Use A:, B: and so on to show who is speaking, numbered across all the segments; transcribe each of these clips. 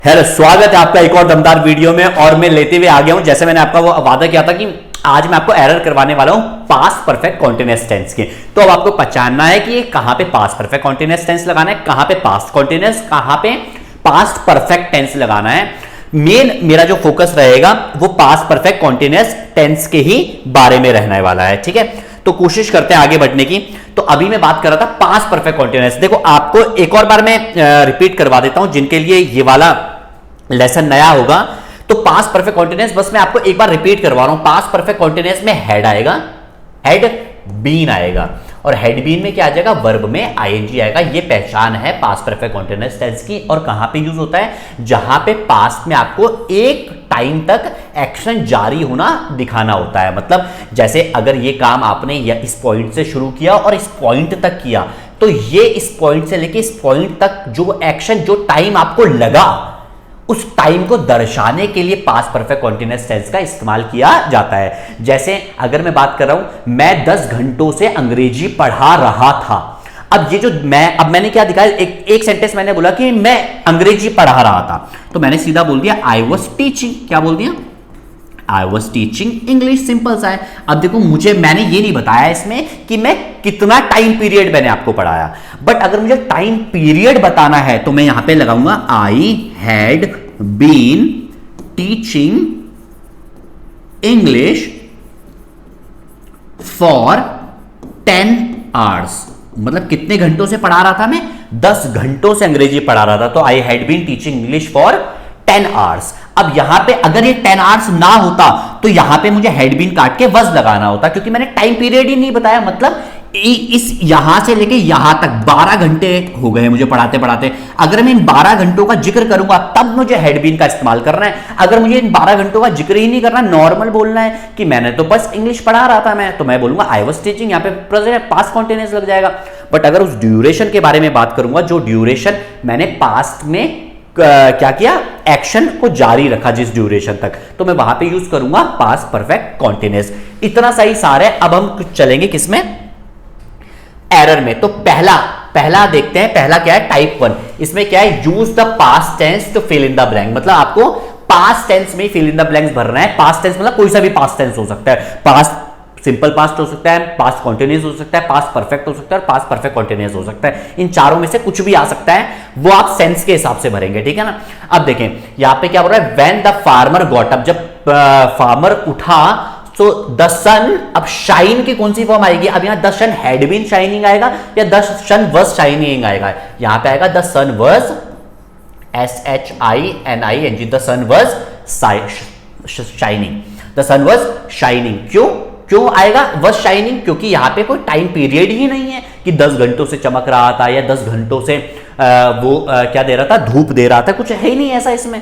A: Hello, स्वागत है आपका एक और दमदार वीडियो में। और मैं लेते हुए आ गया हूं, जैसे मैंने आपका वो वादा किया था कि आज मैं आपको एरर करवाने वाला हूं पास्ट परफेक्ट कॉन्टिन्यूअस टेंस के। तो अब आपको पहचानना है कि कहां पे पास्ट परफेक्ट कॉन्टिन्यूअस टेंस लगाना है, कहां पे पास्ट कॉन्टिन्यूअस, कहां पे पास्ट परफेक्ट टेंस लगाना है। मेन मेरा जो फोकस रहेगा वो पास्ट परफेक्ट कॉन्टिन्यूअस टेंस के ही बारे में रहने वाला है, ठीक है। तो कोशिश करते हैं आगे बढ़ने की। तो अभी मैं बात कर रहा था पास्ट परफेक्ट कॉन्टिन्यूअस। देखो, आपको एक और बार मैं रिपीट करवा देता हूं जिनके लिए ये वाला लेसन नया होगा। तो पास्ट परफेक्ट कॉन्टिन्यूअस बस मैं आपको एक बार रिपीट करवा रहा हूं। पास्ट परफेक्ट कॉन्टिन्यूअस में हेड आएगा, हेड बीन आएगा, और हेड बीन में क्या आ जाएगा, वर्ब में आईएनजी आएगा। ये पहचान है पास्ट परफेक्ट कॉन्टिन्यूअस टेंस की। और कहां पे यूज होता है, जहां पे पास्ट में आपको एक टाइम तक एक्शन जारी होना दिखाना होता है। मतलब जैसे अगर ये काम आपने इस पॉइंट से शुरू किया और इस पॉइंट तक किया, तो ये इस पॉइंट से लेके इस पॉइंट तक जो एक्शन, जो टाइम आपको लगा, उस टाइम को दर्शाने के लिए पास्ट परफेक्ट कॉन्टिन्यूअस टेंस का इस्तेमाल किया जाता है। जैसे अगर मैं बात कर रहा हूं, मैं 10 घंटों से अंग्रेजी पढ़ा रहा था। अब ये जो मैंने क्या दिखाया, एक सेंटेंस मैंने बोला कि मैं अंग्रेजी पढ़ा रहा था, तो मैंने सीधा बोल दिया आई वॉज टीचिंग। क्या बोल दिया, I was teaching English. Simple सा है। अब देखो, मैंने ये नहीं बताया इसमें कि मैं कितना टाइम पीरियड मैंने आपको पढ़ाया, बट अगर मुझे टाइम पीरियड बताना है तो मैं यहां पे लगाऊंगा I had been teaching English for 10 hours. मतलब कितने घंटों से पढ़ा रहा था मैं, 10 घंटों से अंग्रेजी पढ़ा रहा था। तो I had been teaching English for 10 hours. अब यहां पे अगर ये 10 आवर्स ना होता तो यहां पे मुझे हैड बीन काट के वज लगाना होता, क्योंकि मैंने टाइम पीरियड ही नहीं बताया। मतलब इस यहां से लेके यहां तक 12 घंटे हो गए मुझे पढ़ाते पढ़ाते। अगर मैं इन 12 घंटों का जिक्र करूंगा तब मुझे हैड बीन का इस्तेमाल करना है। अगर मुझे इन 12 घंटों का जिक्र ही नहीं करना, नॉर्मल बोलना है कि मैंने तो बस इंग्लिश पढ़ा रहा था मैं, तो मैं बोलूंगा आई वाज टीचिंग। यहां पे प्रेजेंट पास्ट कॉन्टिन्यूअस लग जाएगा। बट अगर उस ड्यूरेशन के बारे में बात करूंगा, जो ड्यूरेशन मैंने पास्ट में क्या किया, एक्शन को जारी रखा जिस ड्यूरेशन तक, तो मैं वहां पे यूज करूंगा पास्ट परफेक्ट कॉन्टिन्यूअस। इतना सही सारा है। अब हम चलेंगे किसमें, एरर में। तो पहला देखते हैं, पहला क्या है, टाइप 1। इसमें क्या है, use the past tense to fill in the blank. मतलब आपको पास्ट टेंस में फिल इन द ब्लैंक्स भरना है। पास्ट टेंस मतलब कोई सा भी पास्ट टेंस हो सकता है। पास्ट सिंपल पास्ट हो सकता है, पास्ट कॉन्टिन्यूअस हो सकता है, पास्ट परफेक्ट हो सकता है, और पास्ट परफेक्ट कॉन्टिन्यूअस हो सकता है। इन चारों में से कुछ भी आ सकता है, वो आप सेंस के हिसाब से भरेंगे, ठीक है ना। अब देखें यहां पे क्या बोल रहा है, when the farmer got up. जब फार्मर उठा तो द सन, अब शाइन की कौन सी फॉर्म आएगी, अब यहां the sun had been shining आएगा या द सन वाज शाइनिंग आएगा। यहां पे आएगा the sun was, SHINING, the sun was shining, the sun was shining. क्यों आएगा वाज शाइनिंग, क्योंकि यहां पे कोई टाइम पीरियड ही नहीं है कि 10 घंटों से चमक रहा था या 10 घंटों से क्या दे रहा था, धूप दे रहा था, कुछ है ही नहीं ऐसा इसमें।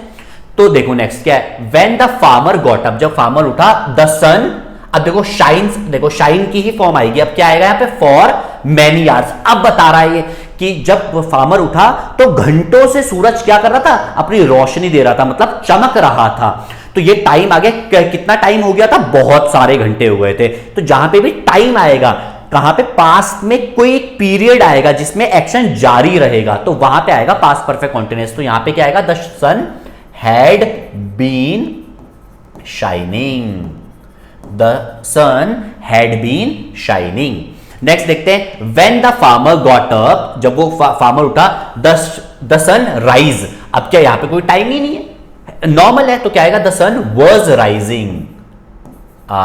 A: तो देखो नेक्स्ट क्या है, when the farmer got up. जब फार्मर उठा, द सन, अब देखो शाइन्स, देखो शाइन की ही फॉर्म आएगी। अब क्या आएगा यहाँ पे, फॉर मेनी आवर्स। अब बता रहा है ये कि जब फार्मर उठा तो घंटों से सूरज क्या कर रहा था, अपनी रोशनी दे रहा था, मतलब चमक रहा था। तो ये टाइम आगे कितना टाइम हो गया था, बहुत सारे घंटे हो गए थे। तो जहां पे भी टाइम आएगा, कहां पे, पास्ट में कोई एक पीरियड आएगा जिसमें एक्शन जारी रहेगा, तो वहां पे आएगा पास्ट परफेक्ट कॉन्टिन्यूअस। तो यहां पे क्या आएगा, the sun had been shining, the sun had been shining। Next देखते हैं, when the farmer got up। जब वो फार्मर उठा, the sun rise। अब क्या यहां पे कोई टाइम ही नहीं है, नॉर्मल है, तो क्या आएगा, the sun was rising,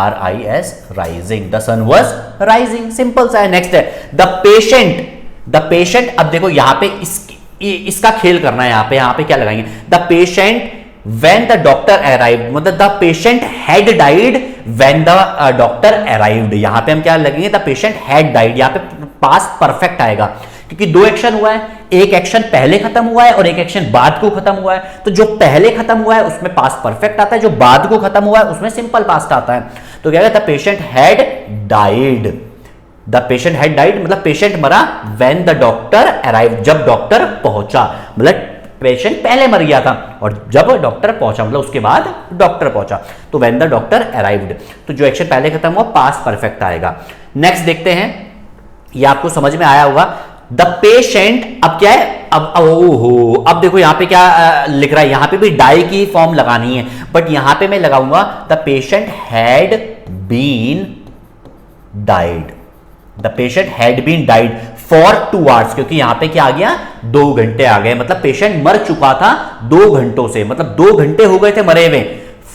A: RIS rising, the sun was rising। Simple सा है। नेक्स्ट है the patient। अब देखो यहां पे इसका खेल करना है। यहां पे क्या लगाएंगे, the patient when the doctor arrived. मतलब the patient had died when the doctor arrived. यहां पे हम क्या लगेंगे, द पेशेंट हैड डाइड। यहां पे पास्ट परफेक्ट आएगा, क्योंकि दो एक्शन हुआ है, एक एक्शन पहले खत्म हुआ है और एक एक्शन बाद को खत्म हुआ है। तो जो पहले खत्म हुआ है उसमें पास्ट परफेक्ट आता है, जो बाद को खत्म हुआ है उसमें सिंपल पास्ट आता है। तो क्या है, the patient had died, the patient had died, मतलब पेशेंट मरा व्हेन द डॉक्टर अराइव्ड, जब डॉक्टर पहुंचा। मतलब पेशेंट पहले मर गया था और जब डॉक्टर पहुंचा, मतलब उसके बाद डॉक्टर पहुंचा, तो व्हेन द डॉक्टर अराइव्ड। तो जो एक्शन पहले खत्म हुआ पास्ट परफेक्ट आएगा। नेक्स्ट देखते हैं, ये आपको समझ में आया होगा, द पेशेंट। अब क्या है, ओहो, अब देखो यहां पे क्या लिख रहा है, यहां पे भी डाई की फॉर्म लगानी है, बट यहां पे मैं लगाऊंगा the patient had been died, the patient had been died for 2 hours, क्योंकि यहां पे क्या आ गया, 2 घंटे आ गए, मतलब पेशेंट मर चुका था 2 घंटों से, मतलब 2 घंटे हो गए थे मरे हुए।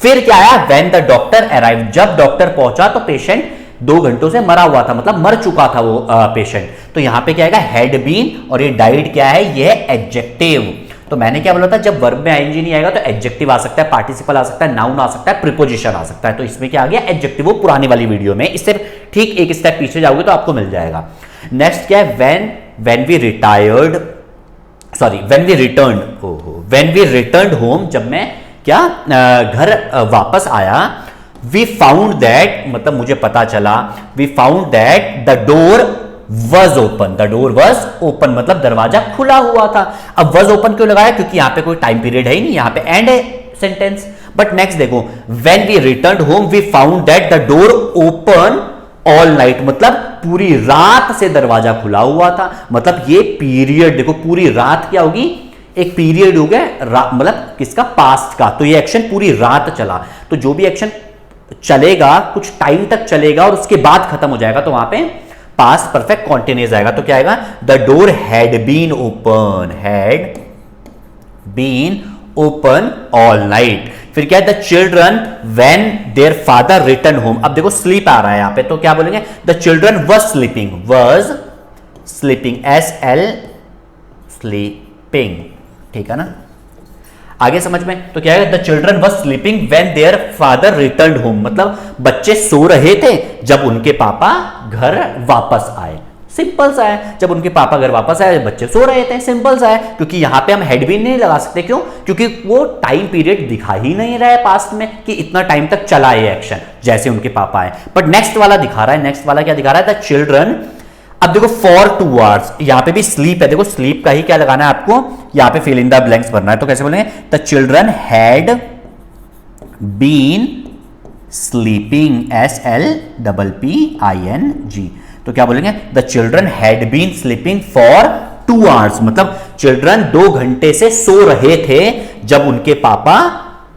A: फिर क्या आया, व्हेन द डॉक्टर अराइव, जब डॉक्टर पहुंचा तो पेशेंट 2 घंटों से मरा हुआ था, मतलब मर चुका था वो पेशेंट। तो यहां पे क्या आएगा, हैड बीन, और ये डाइड क्या है, ये है एडजेक्टिव। तो मैंने क्या बोला था, जब वर्ब में आईएनजी नहीं आएगा तो एडजेक्टिव आ सकता है, पार्टिसिपल आ सकता है, नाउन आ सकता है, प्रीपोजिशन आ सकता है। तो इसमें क्या आ गया, एडजेक्टिव, वो पुरानी वाली वीडियो में, इससे ठीक एक स्टेप पीछे जाओगे तो आपको मिल जाएगा। नेक्स्ट क्या है, when we retired, sorry when we returned, when we returned home, जब मैं क्या घर वापस आया, वी फाउंड दैट, मतलब मुझे पता चला, we found that the door was open, the door was open, मतलब दरवाजा खुला हुआ था। अब वॉज ओपन क्यों लगाया, क्योंकि यहां पे कोई टाइम पीरियड है ही नहीं, यहां पे एंड है सेंटेंस। बट नेक्स्ट देखो, when we returned home we found that the door open all night, मतलब पूरी रात से दरवाजा खुला हुआ था। मतलब ये पीरियड देखो, पूरी रात क्या होगी, एक पीरियड हो गया, मतलब किसका, पास्ट का। तो ये एक्शन पूरी रात चला, तो जो भी एक्शन चलेगा कुछ टाइम तक चलेगा और उसके बाद खत्म हो जाएगा, तो वहां पे पास्ट परफेक्ट कॉन्टिन्यूअस आएगा। तो क्या आएगा, the door had been open, had been open all night. फिर क्या है, the children when their father return home, अब देखो स्लीप आ रहा है यहां पे, तो क्या बोलेंगे, the children was sleeping, SL sleeping, ठीक है ना, आगे समझ में। तो क्या है, the children was sleeping when their father return home, मतलब बच्चे सो रहे थे जब उनके पापा घर वापस आए। सिंपल सा है, जब उनके पापा घर वापस आए बच्चे सो रहे थे, सिंपल सा है। क्योंकि यहां पे हम हैड बीन नहीं लगा सकते, क्यों, क्योंकि वो टाइम पीरियड दिखा ही नहीं रहा है पास्ट में कि इतना टाइम तक चला ये एक्शन, जैसे उनके पापा आए। बट नेक्स्ट वाला दिखा रहा है, नेक्स्ट वाला क्या दिखा रहा है, द चिल्ड्रन, अब देखो फॉर 2 आवर्स, यहां पे भी स्लीप है, देखो स्लीप का ही क्या लगाना है आपको, यहां पे फिल इन द ब्लैंक्स भरना है। तो कैसे बोलेंगे, the children had been sleeping, SLPPING। तो क्या बोलेंगे, the children had been sleeping for 2 hours, मतलब चिल्ड्रन 2 घंटे से सो रहे थे जब उनके पापा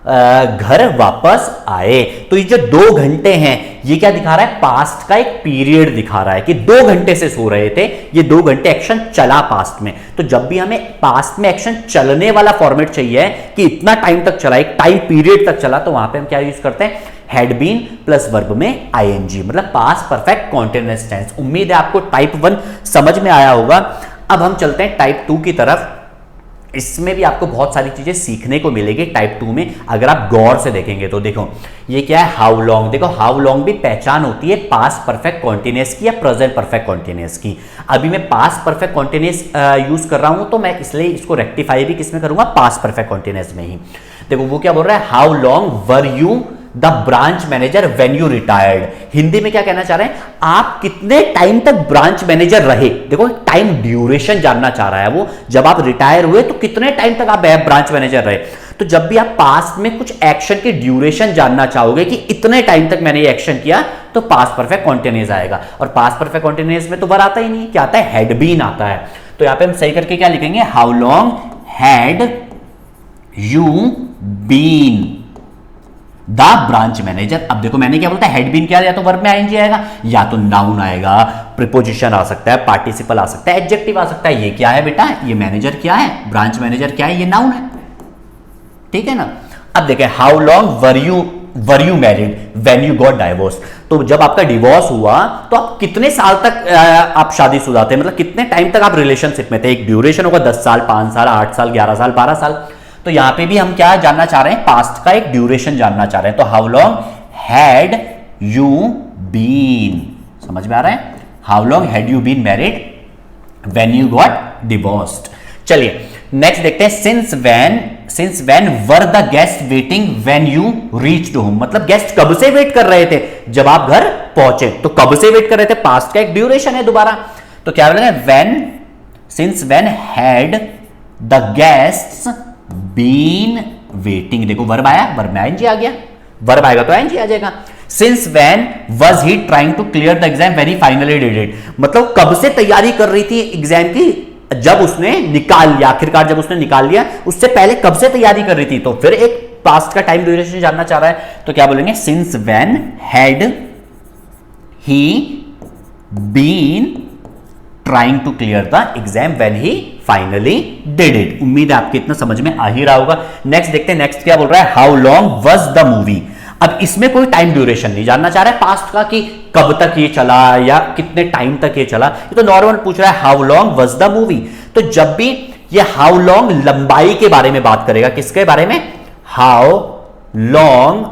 A: घर वापस आए। तो ये जो 2 घंटे हैं, ये क्या दिखा रहा है, पास्ट का एक पीरियड दिखा रहा है कि 2 घंटे से सो रहे थे, ये 2 घंटे एक्शन चला पास्ट में। तो जब भी हमें पास्ट में एक्शन चलने वाला फॉर्मेट चाहिए कि इतना टाइम तक चला, एक टाइम पीरियड तक चला, तो वहां पे हम क्या यूज करते हैं, हैड बीन प्लस वर्ब में आईएनजी, मतलब पास्ट परफेक्ट कॉन्टिन्यूअस टेंस। उम्मीद है आपको टाइप 1 समझ में आया होगा। अब हम चलते हैं टाइप 2 की तरफ। इसमें भी आपको बहुत सारी चीजें सीखने को मिलेगी टाइप 2 में, अगर आप गौर से देखेंगे तो। देखो ये क्या है, हाउ लॉन्ग, देखो हाउ लॉन्ग भी पहचान होती है पास्ट परफेक्ट कॉन्टिन्यूअस की या प्रेजेंट परफेक्ट कॉन्टिन्यूअस की। अभी मैं पास्ट परफेक्ट कॉन्टिन्यूअस यूज कर रहा हूं, तो मैं इसलिए इसको रेक्टिफाई भी किसमें करूंगा, पास्ट परफेक्ट कॉन्टिन्यूअस में ही। देखो वो क्या बोल रहा है, how long were you the branch manager when you retired. Hindi में क्या कहना चाह रहे हैं, आप कितने टाइम तक ब्रांच मैनेजर रहे। देखो टाइम ड्यूरेशन जानना चाह रहा है वो, जब आप रिटायर हुए तो कितने टाइम तक आप ब्रांच मैनेजर रहे। तो जब भी आप पास्ट में कुछ एक्शन की ड्यूरेशन जानना चाहोगे कि इतने टाइम तक मैंने ये एक्शन किया, तो पास्ट परफेक्ट कॉन्टिन्यूअस आएगा। और पास्ट परफेक्ट कॉन्टिन्यूअस में तो वर आता ही नहीं, क्या आता है, हैड बीन आता है। तो यहां पे हम सही करके क्या लिखेंगे, how long had you been the branch manager. अब देखो मैंने क्या बोलता है, हैड बीन क्या, या तो वर्ब में आईएनजी आएगा, या तो नाउन आएगा, प्रीपोजिशन आ सकता है, पार्टिसिपल आ सकता है, एडजेक्टिव आ सकता है। ये क्या है बेटा, ये मैनेजर क्या है, ब्रांच मैनेजर क्या है, ये नाउन है, ठीक है ना। अब देखें, how long were you married when you got divorce. तो जब आपका डिवोर्स हुआ तो आप कितने साल तक आप शादीशुदा थे, मतलब कितने टाइम तक आप रिलेशनशिप में थे। एक ड्यूरेशन होगा, 10 साल, 5 साल, 8 साल, 11 साल, 12 साल। तो यहां पे भी हम क्या जानना चाह रहे हैं, पास्ट का एक ड्यूरेशन जानना चाह रहे हैं। तो how long had you been, समझ में आ रहा है, how long had you been married when you got divorced. चलिए नेक्स्ट देखते हैं, since when were the guest waiting when you reached home. मतलब गेस्ट कब से वेट कर रहे थे, जब आप घर पहुंचे। तो कब से वेट कर रहे थे, पास्ट का एक ड्यूरेशन है दोबारा। तो क्या बोलेंगे, since when had the guests been waiting. देखो वर्ब आया, वर्ब में आईएनजी आ गया, वर्ब आएगा तो आईएनजी आ जाएगा। Since when was he trying to clear the exam when he finally did it. मतलब कब से तैयारी कर रही थी एग्जाम की, जब उसने निकाल लिया, आखिरकार जब उसने निकाल लिया, उससे पहले कब से तैयारी कर रही थी, तो फिर एक पास्ट का टाइम ड्यूरेशन जानना चाह रहा है, तो क्या बोलेंगे, since when had he been trying to clear the exam when he finally did it. उम्मीद है आपको इतना समझ में आ ही रहा होगा। नेक्स्ट देखते हैं, नेक्स्ट क्या बोल रहा है, how long was the movie. अब इसमें कोई टाइम ड्यूरेशन नहीं जानना चाह रहा है पास्ट का, कि कब तक ये चला या कितने टाइम तक ये चला, ये तो नॉर्मल पूछ रहा है how long was the movie. तो जब भी ये हाउ लॉन्ग लंबाई के बारे में बात करेगा, किसके बारे में, हाउ लॉन्ग,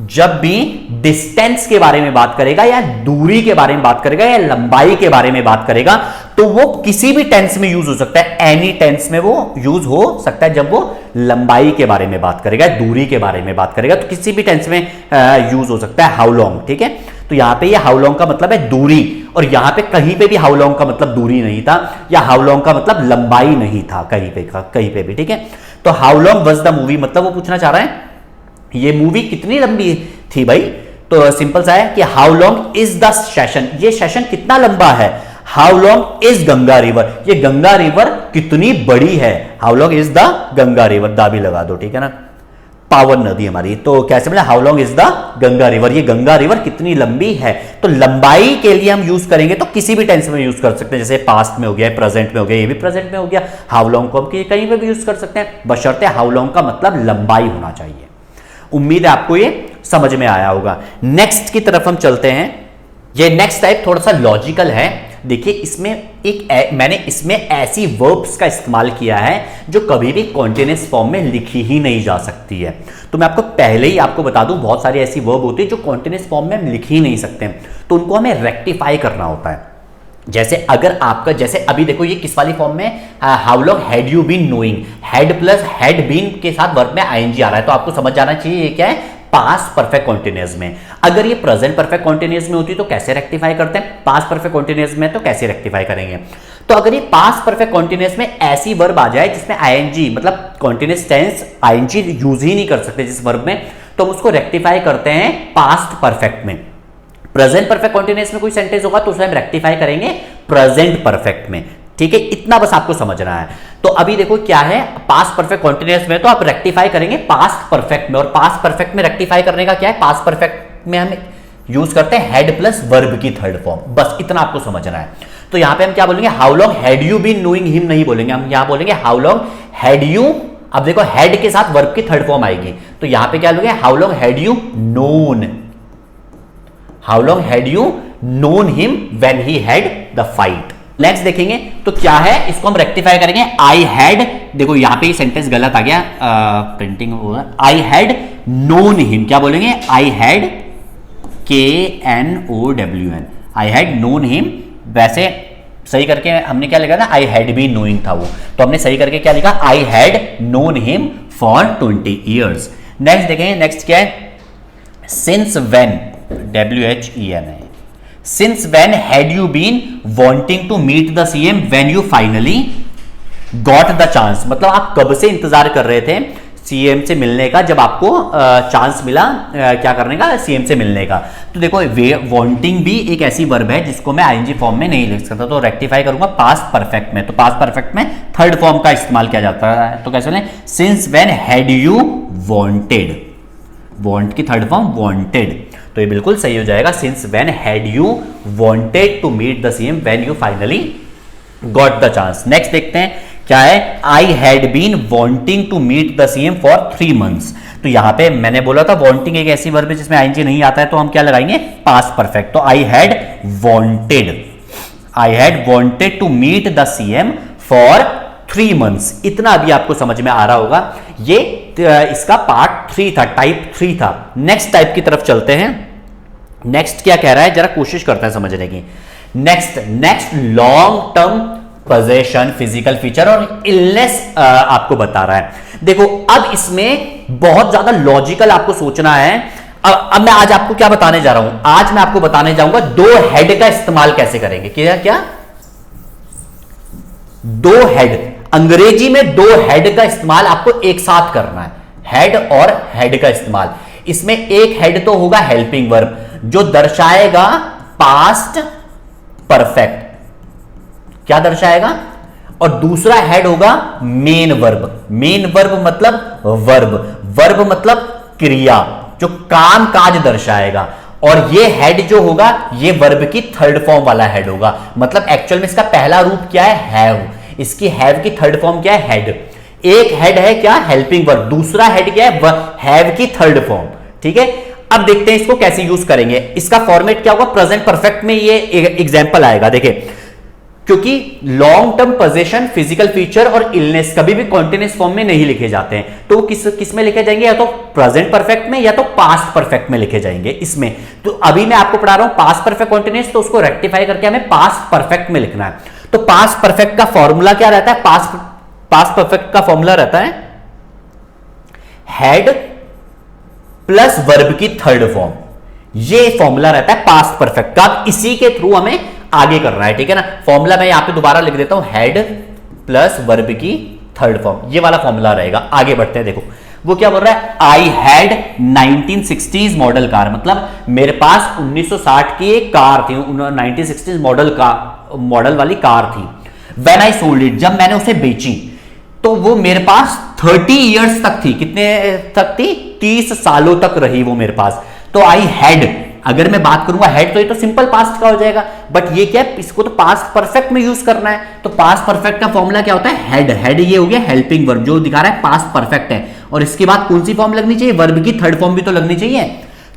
A: जब भी डिस्टेंस के बारे में बात करेगा या दूरी के बारे में बात करेगा या लंबाई के बारे में बात करेगा, तो वो किसी भी टेंस में यूज हो सकता है, एनी टेंस में वो यूज हो सकता है। जब वो लंबाई के बारे में बात करेगा, दूरी के बारे में बात करेगा, तो किसी भी टेंस में यूज हो सकता है हाउ लॉन्ग, ठीक है। तो यहां पे ये हाउ लॉन्ग का मतलब है दूरी, और यहां पे कहीं पे भी हाउ लॉन्ग का मतलब दूरी नहीं था, या हाउ लॉन्ग का मतलब लंबाई नहीं था कहीं पे भी, ठीक है। तो how long was the movie, मतलब वो पूछना चाह रहा है ये मूवी कितनी लंबी थी भाई। तो सिंपल सा है कि how long is the session, ये सेशन कितना लंबा है। How long is Ganga river, ये गंगा रिवर कितनी बड़ी है। How long is the Ganga river, दा भी लगा दो, ठीक है ना, पावन नदी हमारी। तो कैसे बोले, how long is the Ganga river, ये गंगा रिवर कितनी लंबी है। तो लंबाई के लिए हम यूज करेंगे तो किसी भी टेंस में यूज कर सकते हैं, जैसे पास्ट में हो गया, प्रेजेंट में हो गया, ये भी प्रेजेंट में हो गया। हाउ लॉन्ग को हम कहीं पे भी यूज कर सकते हैं, बशर्ते हाउ लॉन्ग का मतलब लंबाई होना चाहिए। उम्मीद है आपको ये समझ में आया होगा। नेक्स्ट की तरफ हम चलते हैं। ये नेक्स्ट टाइप थोड़ा सा लॉजिकल है। देखिए इसमें मैंने इसमें ऐसी वर्ब्स का इस्तेमाल किया है जो कभी भी कॉन्टिन्यूअस फॉर्म में लिखी ही नहीं जा सकती है। तो मैं आपको पहले ही आपको बता दूं, बहुत सारी ऐसी वर्ब होती है जो कॉन्टिन्यूअस फॉर्म में हम लिख ही नहीं सकते, तो उनको हमें रेक्टिफाई करना होता है। जैसे अगर आपका, जैसे अभी देखो ये किस वाली फॉर्म में, how long had you been knowing, had plus had been के साथ वर्ब में आईएनजी आ रहा है, तो आपको समझ जाना चाहिए ये क्या है, पास्ट परफेक्ट कॉन्टिन्यूअस में। अगर ये प्रेजेंट परफेक्ट कॉन्टिन्यूअस में होती तो कैसे रेक्टिफाई करते हैं, पास्ट परफेक्ट कॉन्टिन्यूअस में तो कैसे रेक्टिफाई करेंगे। तो अगर ये पास्ट परफेक्ट कॉन्टिन्यूअस में ऐसी वर्ब आ जाए जिसमें आईएनजी, मतलब कॉन्टिन्यूअस टेंस आईएनजी यूज ही नहीं कर सकते जिस वर्ब में, तो हम उसको रेक्टिफाई करते हैं पास्ट परफेक्ट में। प्रेजेंट परफेक्ट कॉन्टिन्यूअस में कोई सेंटेंस होगा तो उसे हम रेक्टिफाई करेंगे प्रेजेंट परफेक्ट में, ठीक है। इतना बस आपको समझना है। तो अभी देखो क्या है, पास्ट परफेक्ट कॉन्टिन्यूअस में तो आप रेक्टिफाई करेंगे पास्ट परफेक्ट में, और पास्ट परफेक्ट में रेक्टिफाई करने का क्या है, पास्ट परफेक्ट में हम यूज करते हैं हैड प्लस वर्ब की थर्ड फॉर्म, बस इतना आपको समझना है। तो यहां पे हम क्या बोलेंगे, how long had you been knowing him नहीं बोलेंगे, हम यहां बोलेंगे हाउ लॉन्ग हैड यू। अब देखो हैड के साथ वर्ब की थर्ड फॉर्म आएगी, तो यहां पे क्या बोलेंगे, how long had you known, how long had you known him when he had the fight. Next देखेंगे तो क्या है, इसको हम रेक्टिफाई करेंगे, आई हैड, देखो यहां पे सेंटेंस गलत आ गया, प्रिंटिंग होगा, आई हैड नोन हिम, क्या बोलेंगे, I had KNOWN, I had known him. वैसे सही करके हमने क्या लिखा था, आई हैड बीन नोइंग था वो, तो हमने सही करके क्या लिखा, I had known him for 20 years. Next देखेंगे, नेक्स्ट क्या है, सिंस व्हेन, WHEN है, since when had you been wanting to meet the CM when you finally got the chance, मतलब आप कब से इंतजार कर रहे थे CM से मिलने का, जब आपको चांस मिला क्या करने का, CM से मिलने का। तो देखो वांटिंग भी एक ऐसी वर्ब है जिसको मैं ING फॉर्म में नहीं लिख सकता, तो रेक्टिफाई करूंगा पास्ट परफेक्ट में। तो पास्ट परफेक्ट में थर्ड फॉर्म का इस्तेमाल किया जाता है, तो कैसे बोले, since when had you wanted, want की थर्ड फॉर्म वांटेड, तो ये बिल्कुल सही हो जाएगा, since when had you wanted to meet the CM when you finally got the chance. Next देखते हैं क्या है, I had been wanting to meet the CM for 3 months। तो यहां पे मैंने बोला था वांटिंग एक ऐसी वर्ब है जिसमें ING नहीं आता है, तो हम क्या लगाएंगे, पास्ट परफेक्ट। तो I had wanted, I had wanted to meet the CM for 3 months। इतना अभी आपको समझ में आ रहा होगा। ये इसका पार्ट 3 था, टाइप 3 था। नेक्स्ट टाइप की तरफ चलते हैं। नेक्स्ट क्या कह रहा है, जरा कोशिश करते हैं समझने की। Next long term possession, physical feature और इलनेस आपको बता रहा है। देखो अब इसमें बहुत ज्यादा लॉजिकल आपको सोचना है। अब मैं आज आपको क्या बताने जा रहा हूं, आज मैं आपको बताने जाऊंगा 2 हेड का इस्तेमाल कैसे करेंगे। क्या 2 हेड, अंग्रेजी में 2 हेड का इस्तेमाल आपको एक साथ करना है, हेड और हेड का इस्तेमाल। इसमें एक हेड तो होगा हेल्पिंग वर्ब जो दर्शाएगा पास्ट परफेक्ट, क्या दर्शाएगा, और दूसरा हेड होगा मेन वर्ब। मेन वर्ब मतलब वर्ब, वर्ब मतलब क्रिया जो काम काज दर्शाएगा। और ये हेड जो होगा ये वर्ब की थर्ड फॉर्म वाला हेड होगा। मतलब एक्चुअल में इसका पहला रूप क्या है, हैव। इसकी हैव की थर्ड फॉर्म क्या है, हेड। एक हेड है क्या, हेल्पिंग वर्ब, दूसरा हेड क्या है, हैव की थर्ड फॉर्म। ठीक है, अब देखते हैं इसको कैसे यूज करेंगे। इसका फॉर्मेट क्या होगा, प्रेजेंट परफेक्ट में ये एग्जांपल आएगा। देखिए, क्योंकि long term position, physical feature और इलनेस कभी भी कॉन्टिन्यूअस फॉर्म में नहीं लिखे जाते हैं, तो वो किस में लिखे जाएंगे, या तो प्रेजेंट परफेक्ट में या तो पास्ट परफेक्ट में लिखे जाएंगे इसमें। तो अभी मैं आपको पढ़ा रहा हूं पास्ट परफेक्ट कॉन्टिन्यूअस, तो उसको रेक्टिफाई करके हमें पास्ट परफेक्ट में लिखना है। तो पास्ट परफेक्ट का फॉर्मूला क्या रहता है, पास्ट परफेक्ट का फॉर्मूला रहता है हेड प्लस वर्ब की थर्ड फॉर्म। ये फॉर्मूला रहता है पास्ट परफेक्ट का। अब इसी के थ्रू हमें आगे करना है, ठीक है ना। फॉर्मूला मैं यहां पे दोबारा लिख देता हूं, हेड प्लस वर्ब की थर्ड फॉर्म, ये वाला फॉर्मूला रहेगा। आगे बढ़ते हैं, देखो वो क्या बोल रहा है, I had 1960s model car, मतलब मेरे पास 1960 की एक कार थी, 1960s मॉडल वाली कार थी। व्हेन आई सोल्ड इट, जब मैंने उसे बेची तो वो मेरे पास 30 इयर्स तक थी। कितने तक थी, 30 सालों तक रही वो मेरे पास। तो आई हैड, अगर मैं बात करूंगा हेड तो ये तो सिंपल पास्ट का हो जाएगा, बट ये क्या है, इसको तो पास्ट परफेक्ट में यूज करना है। तो पास्ट परफेक्ट का फॉर्मूला क्या होता है, हेड। हेड ये हो गया हेल्पिंग वर्ब जो दिखा रहा है पास्ट परफेक्ट है, और इसके बाद कौन सी फॉर्म लगनी चाहिए, वर्ब की थर्ड फॉर्म भी तो लगनी चाहिए।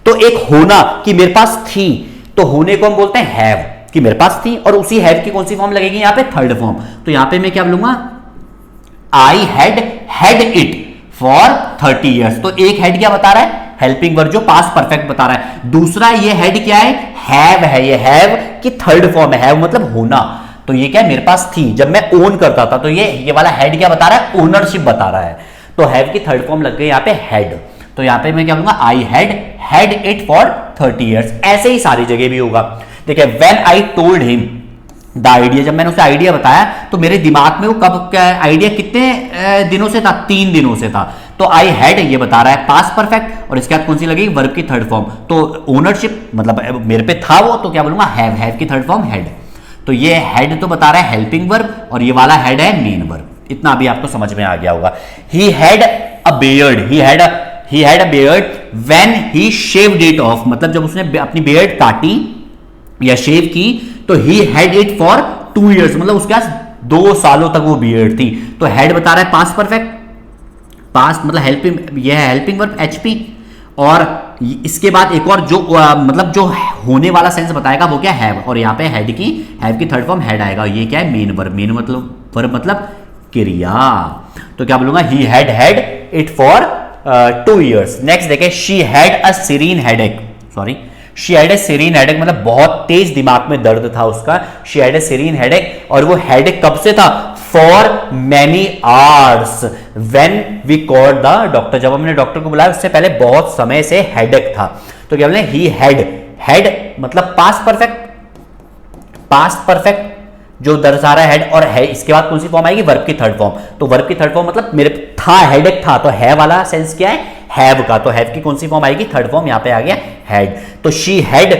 A: तो एक होना कि मेरे पास थी, तो होने को हम बोलते हैं हैव, कि मेरे पास थी, और उसी हैव की कौन सी फॉर्म लगेगी यहां पे, थर्ड फॉर्म। तो यहां पे मैं क्या बोलूंगा, I had it for 30 years. तो एक हेड क्या बता रहा है, हेल्पिंग वर्ब जो पास्ट परफेक्ट बता रहा है। दूसरा ये हेड क्या है, हैव है। ये हैव की थर्ड फॉर्म है, हैव मतलब होना। तो ये क्या है, मेरे पास थी जब मैं ओन करता था, तो ये वाला हेड क्या बता रहा है, ओनरशिप बता रहा है। तो हैव की थर्ड फॉर्म लग गई यहाँ पे हेड। तो यहाँ पे मैं क्या बोलूंगा, I had it for 30 years. ऐसे ही सारी जगह भी होगा। देखिए, when I told him the idea, जब मैंने उसे आइडिया बताया तो मेरे दिमाग में वो कब आइडिया कितने दिनों से था, 3 दिनों से था। तो आई हैड ये बता रहा है पास्ट परफेक्ट, और इसके बाद कौन सी लगेगी, वर्ब की थर्ड फॉर्म। तो ओनरशिप मतलब मेरे पे था वो, तो क्या बोलूंगा, हैव की थर्ड फॉर्म हेड। तो ये हेड तो बता रहा है हेल्पिंग वर्ब, और ये वाला हेड है मेन वर्ब। इतना अभी आपको समझ में आ गया होगा। He had a beard, he had a beard when he shaved it of, मतलब जब उसने अपनी बियर्ड काटी या शेव की, तो ही हैड इट फॉर 2 ईयर्स, मतलब उसके पास 2 सालों तक वो बियर्ड थी। तो हेड बता रहा है पास्ट परफेक्ट, पास्ट मतलब हेल्पिंग, यह है हेल्पिंग वर्ब एचपी। और इसके बाद एक और जो मतलब जो होने वाला सेंस बताएगा वो क्या, हैव। और यहाँ पे हैव की थर्ड फॉर्म हेड आएगा। ये क्या है, मेन वर्ब। मेन मतलब वर्ब मतलब क्रिया। तो क्या बोलूंगा, he had it for 2 years. Next देखें, she had a serious headache, sorry she had a serious headache, मतलब बहुत तेज दिमाग में दर्द था उसका। She had a serious headache, और वो हेडेक कब से था, for many hours when we called the doctor, जब हमने डॉक्टर को बुलाया उससे पहले बहुत समय से हेडेक था। तो क्या बोले, ही हैड मतलब पास्ट परफेक्ट जो दर्शा रहा है हेड, और है इसके बाद कौन सी फॉर्म आएगी, वर्ब की थर्ड फॉर्म। तो वर्ब की थर्ड फॉर्म मतलब मेरे था, हेडेक था, तो है वाला सेंस क्या है, हैव का। तो हैव की कौन सी फॉर्म आएगी, थर्ड फॉर्म। यहां पे आ गया हेड। तो she had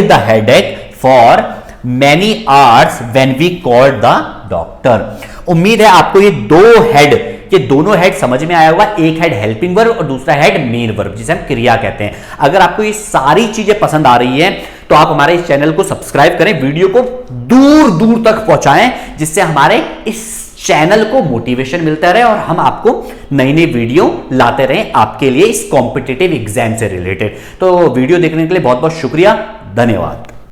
A: the headache for many hours when we called the doctor. उम्मीद है आपको ये दोनों हेड समझ में आया होगा। एक हेड हेल्पिंग वर्ब और दूसरा हेड मेन वर्ब, जिसे हम क्रिया कहते हैं। अगर आपको ये सारी चीजें पसंद आ रही है तो आप हमारे इस चैनल को सब्सक्राइब करें, वीडियो को दूर दूर तक पहुंचाएं, जिससे हमारे इस चैनल को मोटिवेशन मिलता रहे और हम आपको नई नई वीडियो लाते रहें आपके लिए इस कॉम्पिटिटिव एग्जाम से रिलेटेड। तो वीडियो देखने के लिए बहुत बहुत शुक्रिया, धन्यवाद।